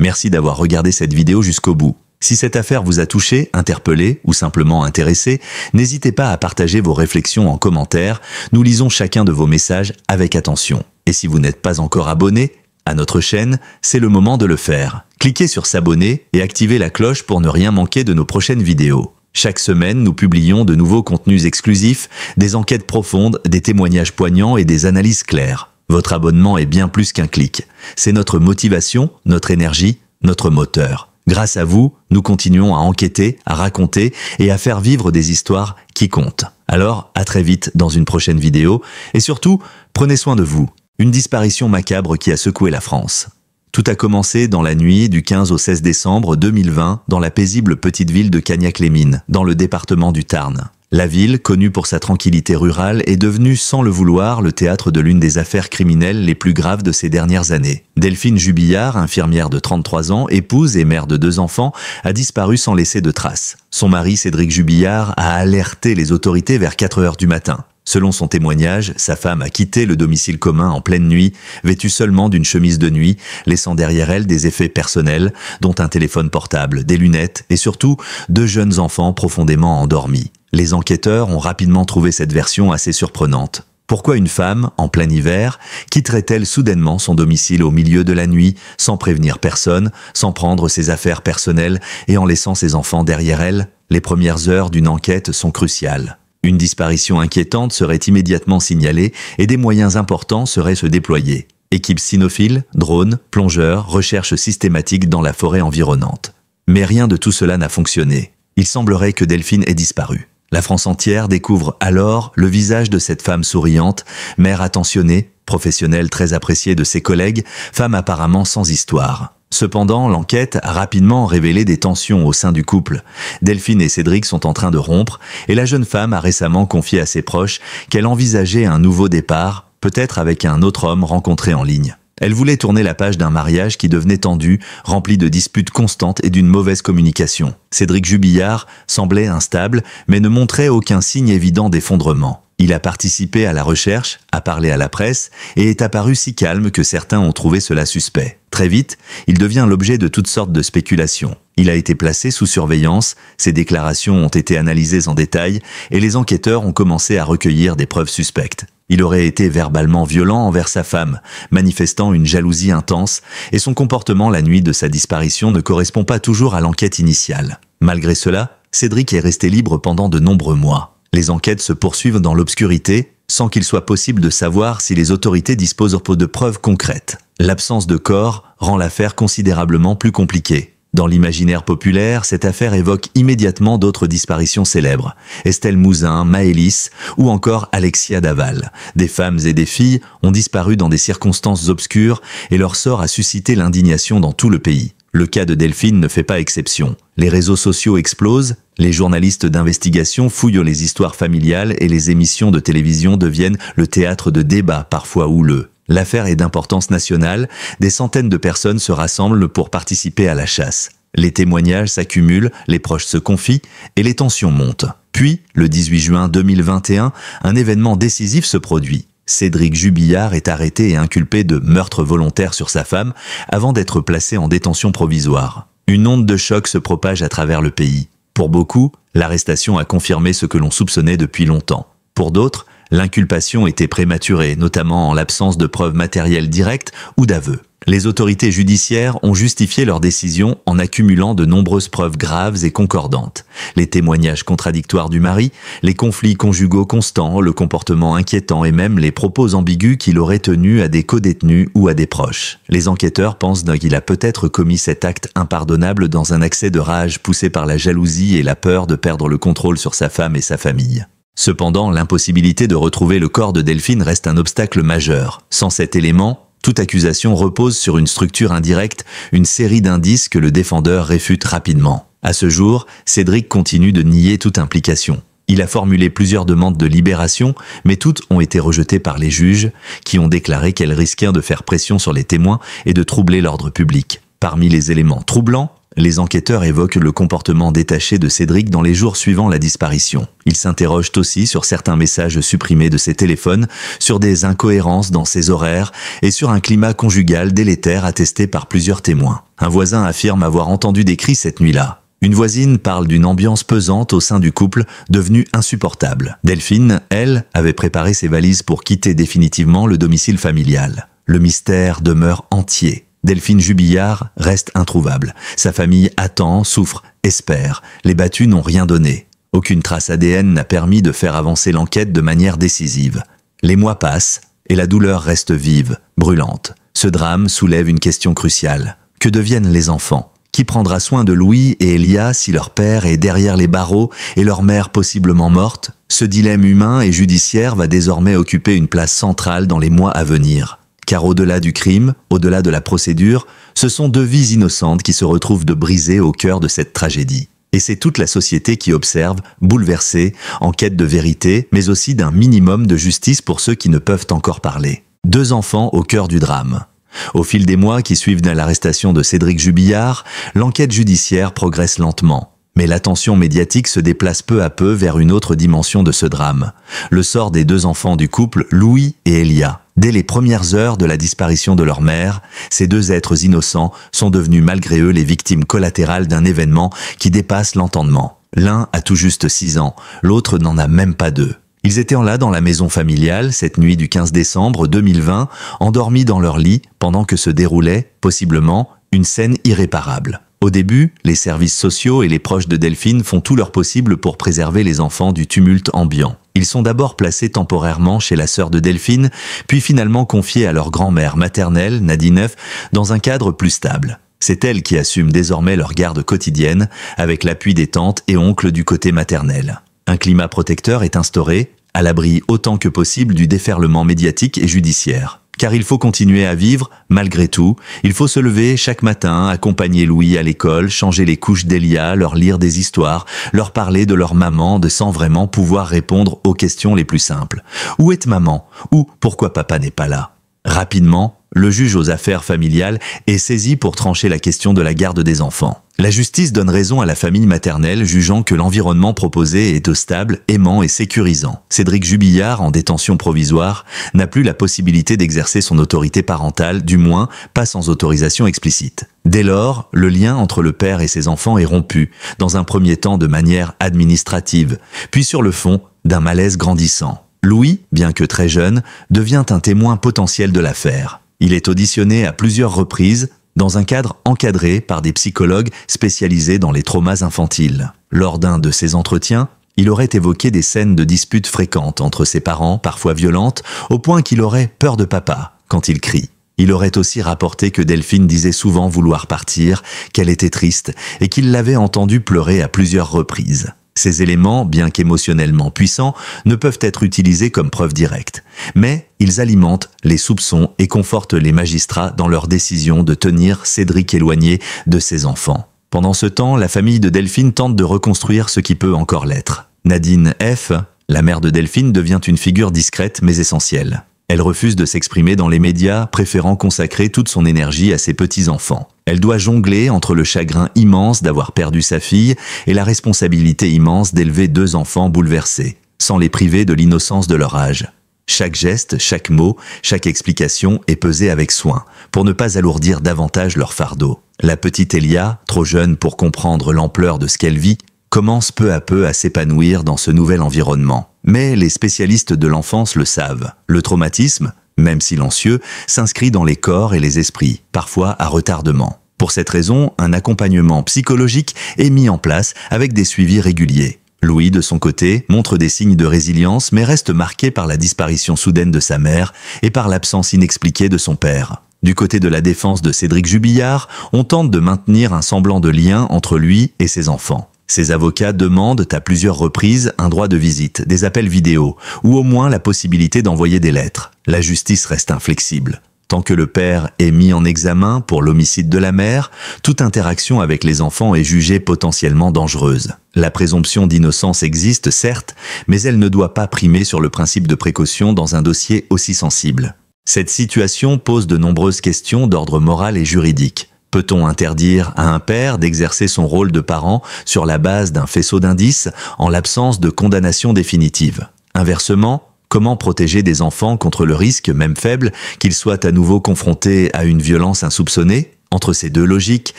Merci d'avoir regardé cette vidéo jusqu'au bout. Si cette affaire vous a touché, interpellé ou simplement intéressé, n'hésitez pas à partager vos réflexions en commentaire. Nous lisons chacun de vos messages avec attention. Et si vous n'êtes pas encore abonné à notre chaîne, c'est le moment de le faire. Cliquez sur s'abonner et activez la cloche pour ne rien manquer de nos prochaines vidéos. Chaque semaine, nous publions de nouveaux contenus exclusifs, des enquêtes profondes, des témoignages poignants et des analyses claires. Votre abonnement est bien plus qu'un clic. C'est notre motivation, notre énergie, notre moteur. Grâce à vous, nous continuons à enquêter, à raconter et à faire vivre des histoires qui comptent. Alors, à très vite dans une prochaine vidéo. Et surtout, prenez soin de vous. Une disparition macabre qui a secoué la France. Tout a commencé dans la nuit du 15 au 16 décembre 2020 dans la paisible petite ville de Cagnac-les-Mines, dans le département du Tarn. La ville, connue pour sa tranquillité rurale, est devenue sans le vouloir le théâtre de l'une des affaires criminelles les plus graves de ces dernières années. Delphine Jubillard, infirmière de 33 ans, épouse et mère de 2 enfants, a disparu sans laisser de traces. Son mari, Cédric Jubillard, a alerté les autorités vers 4 heures du matin. Selon son témoignage, sa femme a quitté le domicile commun en pleine nuit, vêtue seulement d'une chemise de nuit, laissant derrière elle des effets personnels, dont un téléphone portable, des lunettes et surtout 2 jeunes enfants profondément endormis. Les enquêteurs ont rapidement trouvé cette version assez surprenante. Pourquoi une femme, en plein hiver, quitterait-elle soudainement son domicile au milieu de la nuit, sans prévenir personne, sans prendre ses affaires personnelles et en laissant ses enfants derrière elle? Les premières heures d'une enquête sont cruciales. Une disparition inquiétante serait immédiatement signalée et des moyens importants seraient se déployer. Équipe cynophile, drones, plongeurs, recherche systématique dans la forêt environnante. Mais rien de tout cela n'a fonctionné. Il semblerait que Delphine ait disparu. La France entière découvre alors le visage de cette femme souriante, mère attentionnée, professionnelle très appréciée de ses collègues, femme apparemment sans histoire. Cependant, l'enquête a rapidement révélé des tensions au sein du couple. Delphine et Cédric sont en train de rompre et la jeune femme a récemment confié à ses proches qu'elle envisageait un nouveau départ, peut-être avec un autre homme rencontré en ligne. Elle voulait tourner la page d'un mariage qui devenait tendu, rempli de disputes constantes et d'une mauvaise communication. Cédric Jubillard semblait instable, mais ne montrait aucun signe évident d'effondrement. Il a participé à la recherche, a parlé à la presse et est apparu si calme que certains ont trouvé cela suspect. Très vite, il devient l'objet de toutes sortes de spéculations. Il a été placé sous surveillance, ses déclarations ont été analysées en détail et les enquêteurs ont commencé à recueillir des preuves suspectes. Il aurait été verbalement violent envers sa femme, manifestant une jalousie intense, et son comportement la nuit de sa disparition ne correspond pas toujours à l'enquête initiale. Malgré cela, Cédric est resté libre pendant de nombreux mois. Les enquêtes se poursuivent dans l'obscurité, sans qu'il soit possible de savoir si les autorités disposent de preuves concrètes. L'absence de corps rend l'affaire considérablement plus compliquée. Dans l'imaginaire populaire, cette affaire évoque immédiatement d'autres disparitions célèbres. Estelle Mouzin, Maëlys ou encore Alexia Daval. Des femmes et des filles ont disparu dans des circonstances obscures et leur sort a suscité l'indignation dans tout le pays. Le cas de Delphine ne fait pas exception. Les réseaux sociaux explosent, les journalistes d'investigation fouillent les histoires familiales et les émissions de télévision deviennent le théâtre de débats parfois houleux. L'affaire est d'importance nationale, des centaines de personnes se rassemblent pour participer à la chasse. Les témoignages s'accumulent, les proches se confient et les tensions montent. Puis, le 18 juin 2021, un événement décisif se produit. Cédric Jubillard est arrêté et inculpé de meurtre volontaire sur sa femme avant d'être placé en détention provisoire. Une onde de choc se propage à travers le pays. Pour beaucoup, l'arrestation a confirmé ce que l'on soupçonnait depuis longtemps. Pour d'autres, l'inculpation était prématurée, notamment en l'absence de preuves matérielles directes ou d'aveux. Les autorités judiciaires ont justifié leur décision en accumulant de nombreuses preuves graves et concordantes. Les témoignages contradictoires du mari, les conflits conjugaux constants, le comportement inquiétant et même les propos ambigus qu'il aurait tenus à des codétenus ou à des proches. Les enquêteurs pensent qu'il a peut-être commis cet acte impardonnable dans un accès de rage poussé par la jalousie et la peur de perdre le contrôle sur sa femme et sa famille. Cependant, l'impossibilité de retrouver le corps de Delphine reste un obstacle majeur. Sans cet élément, toute accusation repose sur une structure indirecte, une série d'indices que le défendeur réfute rapidement. À ce jour, Cédric continue de nier toute implication. Il a formulé plusieurs demandes de libération, mais toutes ont été rejetées par les juges, qui ont déclaré qu'elles risquaient de faire pression sur les témoins et de troubler l'ordre public. Parmi les éléments troublants, Les enquêteurs évoquent le comportement détaché de Cédric dans les jours suivant la disparition. Ils s'interrogent aussi sur certains messages supprimés de ses téléphones, sur des incohérences dans ses horaires et sur un climat conjugal délétère attesté par plusieurs témoins. Un voisin affirme avoir entendu des cris cette nuit-là. Une voisine parle d'une ambiance pesante au sein du couple, devenue insupportable. Delphine, elle, avait préparé ses valises pour quitter définitivement le domicile familial. Le mystère demeure entier. Delphine Jubillard reste introuvable. Sa famille attend, souffre, espère. Les battus n'ont rien donné. Aucune trace ADN n'a permis de faire avancer l'enquête de manière décisive. Les mois passent et la douleur reste vive, brûlante. Ce drame soulève une question cruciale. Que deviennent les enfants ? Qui prendra soin de Louis et Elia si leur père est derrière les barreaux et leur mère possiblement morte ? Ce dilemme humain et judiciaire va désormais occuper une place centrale dans les mois à venir. Car au-delà du crime, au-delà de la procédure, ce sont deux vies innocentes qui se retrouvent de briser au cœur de cette tragédie. Et c'est toute la société qui observe, bouleversée, en quête de vérité, mais aussi d'un minimum de justice pour ceux qui ne peuvent encore parler. Deux enfants au cœur du drame. Au fil des mois qui suivent l'arrestation de Cédric Jubillard, l'enquête judiciaire progresse lentement. Mais l'attention médiatique se déplace peu à peu vers une autre dimension de ce drame. Le sort des deux enfants du couple, Louis et Elia. Dès les premières heures de la disparition de leur mère, ces deux êtres innocents sont devenus malgré eux les victimes collatérales d'un événement qui dépasse l'entendement. L'un a tout juste 6 ans, l'autre n'en a même pas 2. Ils étaient là dans la maison familiale cette nuit du 15 décembre 2020, endormis dans leur lit pendant que se déroulait, possiblement, une scène irréparable. Au début, les services sociaux et les proches de Delphine font tout leur possible pour préserver les enfants du tumulte ambiant. Ils sont d'abord placés temporairement chez la sœur de Delphine, puis finalement confiés à leur grand-mère maternelle, Nadine F, dans un cadre plus stable. C'est elle qui assume désormais leur garde quotidienne, avec l'appui des tantes et oncles du côté maternel. Un climat protecteur est instauré, à l'abri autant que possible du déferlement médiatique et judiciaire. Car il faut continuer à vivre, malgré tout. Il faut se lever chaque matin, accompagner Louis à l'école, changer les couches d'Elia, leur lire des histoires, leur parler de leur maman, sans vraiment pouvoir répondre aux questions les plus simples. Où est maman ? Ou pourquoi papa n'est pas là ? Rapidement, le juge aux affaires familiales est saisi pour trancher la question de la garde des enfants. La justice donne raison à la famille maternelle, jugeant que l'environnement proposé est stable, aimant et sécurisant. Cédric Jubillard, en détention provisoire, n'a plus la possibilité d'exercer son autorité parentale, du moins pas sans autorisation explicite. Dès lors, le lien entre le père et ses enfants est rompu, dans un premier temps de manière administrative, puis sur le fond d'un malaise grandissant. Louis, bien que très jeune, devient un témoin potentiel de l'affaire. Il est auditionné à plusieurs reprises, dans un cadre encadré par des psychologues spécialisés dans les traumas infantiles. Lors d'un de ces entretiens, il aurait évoqué des scènes de disputes fréquentes entre ses parents, parfois violentes, au point qu'il aurait peur de papa quand il crie. Il aurait aussi rapporté que Delphine disait souvent vouloir partir, qu'elle était triste et qu'il l'avait entendu pleurer à plusieurs reprises. Ces éléments, bien qu'émotionnellement puissants, ne peuvent être utilisés comme preuve directe. Mais ils alimentent les soupçons et confortent les magistrats dans leur décision de tenir Cédric éloigné de ses enfants. Pendant ce temps, la famille de Delphine tente de reconstruire ce qui peut encore l'être. Nadine F, la mère de Delphine, devient une figure discrète mais essentielle. Elle refuse de s'exprimer dans les médias, préférant consacrer toute son énergie à ses petits-enfants. Elle doit jongler entre le chagrin immense d'avoir perdu sa fille et la responsabilité immense d'élever 2 enfants bouleversés, sans les priver de l'innocence de leur âge. Chaque geste, chaque mot, chaque explication est pesée avec soin, pour ne pas alourdir davantage leur fardeau. La petite Elia, trop jeune pour comprendre l'ampleur de ce qu'elle vit, commence peu à peu à s'épanouir dans ce nouvel environnement. Mais les spécialistes de l'enfance le savent. Le traumatisme, même silencieux, s'inscrit dans les corps et les esprits, parfois à retardement. Pour cette raison, un accompagnement psychologique est mis en place avec des suivis réguliers. Louis, de son côté, montre des signes de résilience mais reste marqué par la disparition soudaine de sa mère et par l'absence inexpliquée de son père. Du côté de la défense de Cédric Jubillard, on tente de maintenir un semblant de lien entre lui et ses enfants. Ses avocats demandent à plusieurs reprises un droit de visite, des appels vidéo, ou au moins la possibilité d'envoyer des lettres. La justice reste inflexible. Tant que le père est mis en examen pour l'homicide de la mère, toute interaction avec les enfants est jugée potentiellement dangereuse. La présomption d'innocence existe, certes, mais elle ne doit pas primer sur le principe de précaution dans un dossier aussi sensible. Cette situation pose de nombreuses questions d'ordre moral et juridique. Peut-on interdire à un père d'exercer son rôle de parent sur la base d'un faisceau d'indices en l'absence de condamnation définitive? Inversement, comment protéger des enfants contre le risque, même faible, qu'ils soient à nouveau confrontés à une violence insoupçonnée? Entre ces deux logiques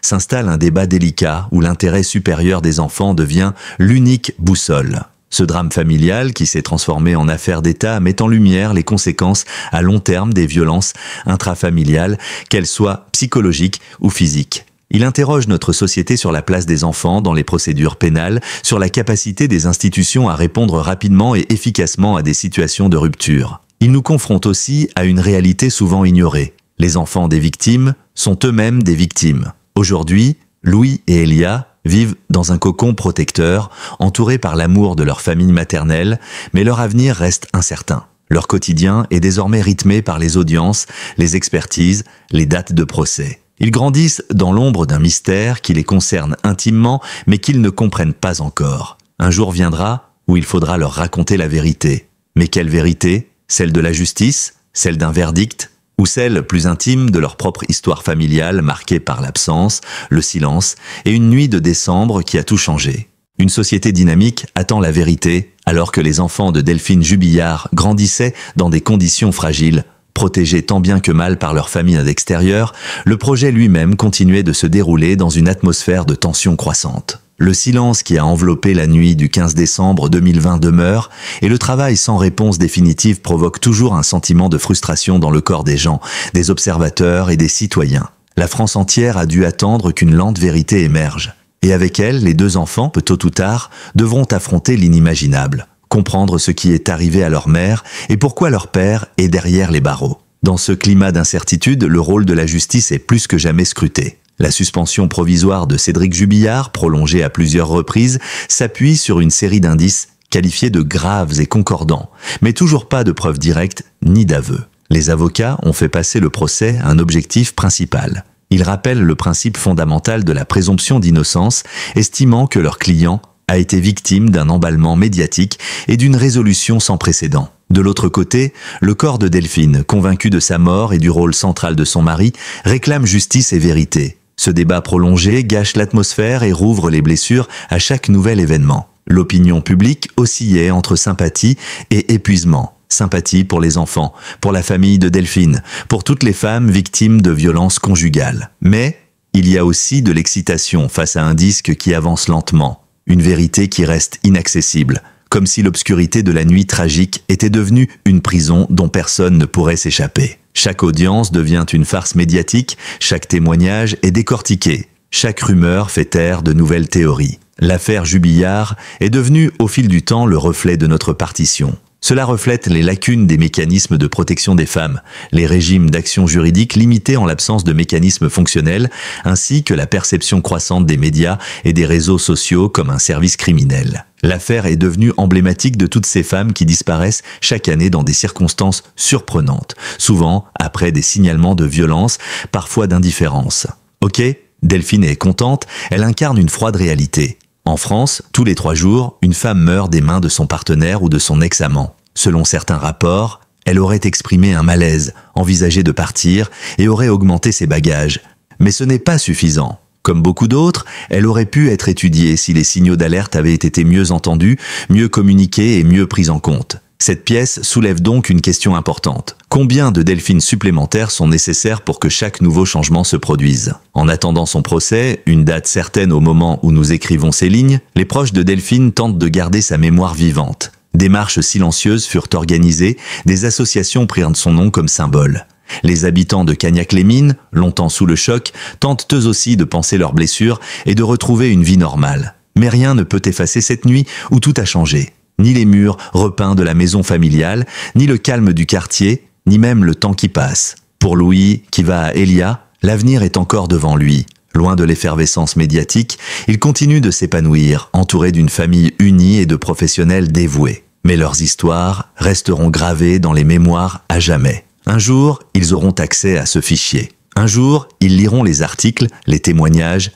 s'installe un débat délicat où l'intérêt supérieur des enfants devient l'unique boussole. Ce drame familial, qui s'est transformé en affaire d'État, met en lumière les conséquences à long terme des violences intrafamiliales, qu'elles soient psychologiques ou physiques. Il interroge notre société sur la place des enfants dans les procédures pénales, sur la capacité des institutions à répondre rapidement et efficacement à des situations de rupture. Il nous confronte aussi à une réalité souvent ignorée. Les enfants des victimes sont eux-mêmes des victimes. Aujourd'hui, Louis et Elia vivent dans un cocon protecteur, entourés par l'amour de leur famille maternelle, mais leur avenir reste incertain. Leur quotidien est désormais rythmé par les audiences, les expertises, les dates de procès. Ils grandissent dans l'ombre d'un mystère qui les concerne intimement, mais qu'ils ne comprennent pas encore. Un jour viendra où il faudra leur raconter la vérité. Mais quelle vérité? Celle de la justice? Celle d'un verdict? Ou celle plus intime de leur propre histoire familiale marquée par l'absence, le silence et une nuit de décembre qui a tout changé. Une société dynamique attend la vérité alors que les enfants de Delphine Jubillard grandissaient dans des conditions fragiles. Protégés tant bien que mal par leur famille extérieure, le projet lui-même continuait de se dérouler dans une atmosphère de tension croissante. Le silence qui a enveloppé la nuit du 15 décembre 2020 demeure, et le travail sans réponse définitive provoque toujours un sentiment de frustration dans le corps des gens, des observateurs et des citoyens. La France entière a dû attendre qu'une lente vérité émerge. Et avec elle, les deux enfants, tôt ou tard, devront affronter l'inimaginable, comprendre ce qui est arrivé à leur mère et pourquoi leur père est derrière les barreaux. Dans ce climat d'incertitude, le rôle de la justice est plus que jamais scruté. La suspension provisoire de Cédric Jubillard, prolongée à plusieurs reprises, s'appuie sur une série d'indices qualifiés de graves et concordants, mais toujours pas de preuves directes ni d'aveux. Les avocats ont fait passer le procès à un objectif principal. Ils rappellent le principe fondamental de la présomption d'innocence, estimant que leur client a été victime d'un emballement médiatique et d'une résolution sans précédent. De l'autre côté, le corps de Delphine, convaincu de sa mort et du rôle central de son mari, réclame justice et vérité. Ce débat prolongé gâche l'atmosphère et rouvre les blessures à chaque nouvel événement. L'opinion publique oscillait entre sympathie et épuisement. Sympathie pour les enfants, pour la famille de Delphine, pour toutes les femmes victimes de violences conjugales. Mais il y a aussi de l'excitation face à un disque qui avance lentement, une vérité qui reste inaccessible, comme si l'obscurité de la nuit tragique était devenue une prison dont personne ne pourrait s'échapper. Chaque audience devient une farce médiatique, chaque témoignage est décortiqué, chaque rumeur fait taire de nouvelles théories. L'affaire Jubillard est devenue au fil du temps le reflet de notre partition. Cela reflète les lacunes des mécanismes de protection des femmes, les régimes d'action juridique limités en l'absence de mécanismes fonctionnels, ainsi que la perception croissante des médias et des réseaux sociaux comme un service criminel. L'affaire est devenue emblématique de toutes ces femmes qui disparaissent chaque année dans des circonstances surprenantes, souvent après des signalements de violence, parfois d'indifférence. Ok, Delphine est contente, elle incarne une froide réalité. En France, tous les 3 jours, une femme meurt des mains de son partenaire ou de son ex-amant. Selon certains rapports, elle aurait exprimé un malaise, envisagé de partir et aurait augmenté ses bagages. Mais ce n'est pas suffisant. Comme beaucoup d'autres, elle aurait pu être étudiée si les signaux d'alerte avaient été mieux entendus, mieux communiqués et mieux pris en compte. Cette pièce soulève donc une question importante. Combien de Delphines supplémentaires sont nécessaires pour que chaque nouveau changement se produise? En attendant son procès, une date certaine au moment où nous écrivons ces lignes, les proches de Delphine tentent de garder sa mémoire vivante. Des marches silencieuses furent organisées, des associations prirent son nom comme symbole. Les habitants de Cagnac-les-Mines, longtemps sous le choc, tentent eux aussi de panser leurs blessures et de retrouver une vie normale. Mais rien ne peut effacer cette nuit où tout a changé. Ni les murs repeints de la maison familiale, ni le calme du quartier, ni même le temps qui passe. Pour Louis, qui va à Elia, l'avenir est encore devant lui. Loin de l'effervescence médiatique, il continue de s'épanouir, entouré d'une famille unie et de professionnels dévoués. Mais leurs histoires resteront gravées dans les mémoires à jamais. Un jour, ils auront accès à ce fichier. Un jour, ils liront les articles, les témoignages,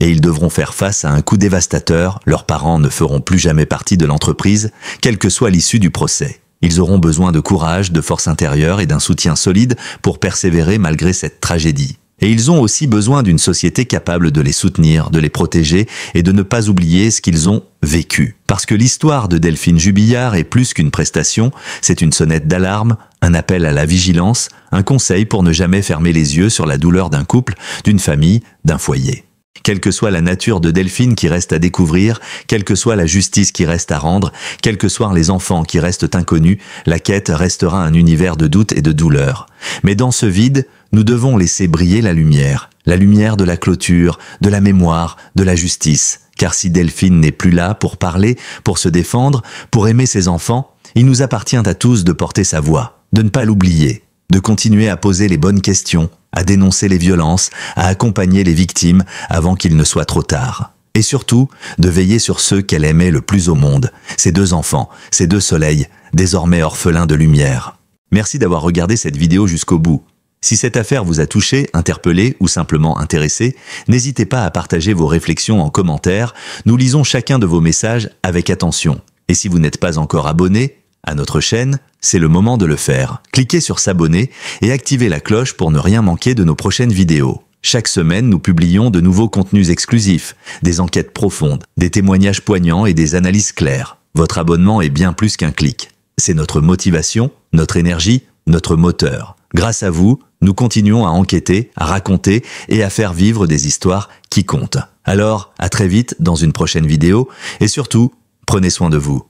et ils devront faire face à un coup dévastateur. Leurs parents ne feront plus jamais partie de l'entreprise, quelle que soit l'issue du procès. Ils auront besoin de courage, de force intérieure et d'un soutien solide pour persévérer malgré cette tragédie. Et ils ont aussi besoin d'une société capable de les soutenir, de les protéger et de ne pas oublier ce qu'ils ont vécu. Parce que l'histoire de Delphine Jubillard est plus qu'une prestation, c'est une sonnette d'alarme, un appel à la vigilance, un conseil pour ne jamais fermer les yeux sur la douleur d'un couple, d'une famille, d'un foyer. Quelle que soit la nature de Delphine qui reste à découvrir, quelle que soit la justice qui reste à rendre, quels que soient les enfants qui restent inconnus, la quête restera un univers de doute et de douleur. Mais dans ce vide, nous devons laisser briller la lumière de la clôture, de la mémoire, de la justice. Car si Delphine n'est plus là pour parler, pour se défendre, pour aimer ses enfants, il nous appartient à tous de porter sa voix, de ne pas l'oublier, de continuer à poser les bonnes questions, à dénoncer les violences, à accompagner les victimes avant qu'il ne soit trop tard. Et surtout, de veiller sur ceux qu'elle aimait le plus au monde, ses 2 enfants, ses 2 soleils, désormais orphelins de lumière. Merci d'avoir regardé cette vidéo jusqu'au bout. Si cette affaire vous a touché, interpellé ou simplement intéressé, n'hésitez pas à partager vos réflexions en commentaire. Nous lisons chacun de vos messages avec attention. Et si vous n'êtes pas encore abonné à notre chaîne, c'est le moment de le faire. Cliquez sur s'abonner et activez la cloche pour ne rien manquer de nos prochaines vidéos. Chaque semaine, nous publions de nouveaux contenus exclusifs, des enquêtes profondes, des témoignages poignants et des analyses claires. Votre abonnement est bien plus qu'un clic. C'est notre motivation, notre énergie, notre moteur. Grâce à vous, nous continuons à enquêter, à raconter et à faire vivre des histoires qui comptent. Alors, à très vite dans une prochaine vidéo et surtout, prenez soin de vous.